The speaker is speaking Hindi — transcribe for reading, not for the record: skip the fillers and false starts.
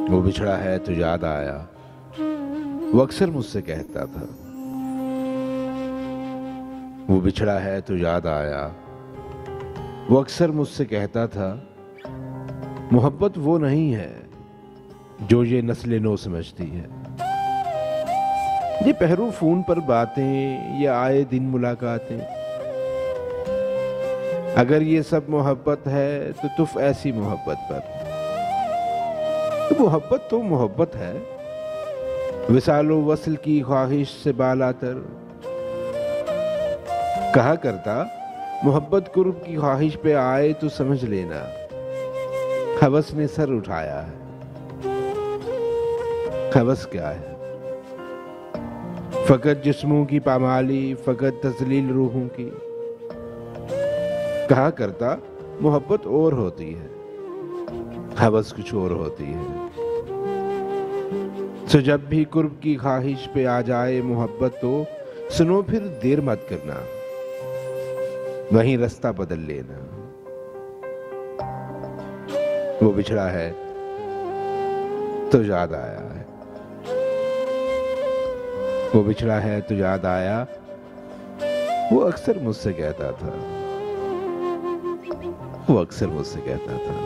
वो बिछड़ा है तो याद आया, वो अक्सर मुझसे कहता था। वो बिछड़ा है तो याद आया, वो अक्सर मुझसे कहता था। मोहब्बत वो नहीं है जो ये नस्लें नो समझती है। ये पहरू फोन पर बातें या आए दिन मुलाकातें, अगर ये सब मोहब्बत है तो तुफ ऐसी मोहब्बत पर। तो मोहब्बत है, विसालो वसल की ख्वाहिश से बालातर। कहा करता मोहब्बत कुर्ब की ख्वाहिश पे आए तो समझ लेना, हवस ने सर उठाया है। हवस क्या है? फकत जिस्मों की पामाली, फकत तस्लील रूहों की। कहा करता मोहब्बत और होती है, हवस कुछ और होती है। सो जब भी कुर्ब की ख्वाहिश पे आ जाए मोहब्बत, तो सुनो फिर देर मत करना, वहीं रास्ता बदल लेना। वो बिछड़ा है तो याद आया है, वो बिछड़ा है तो याद आया, वो अक्सर मुझसे कहता था। वो अक्सर मुझसे कहता था।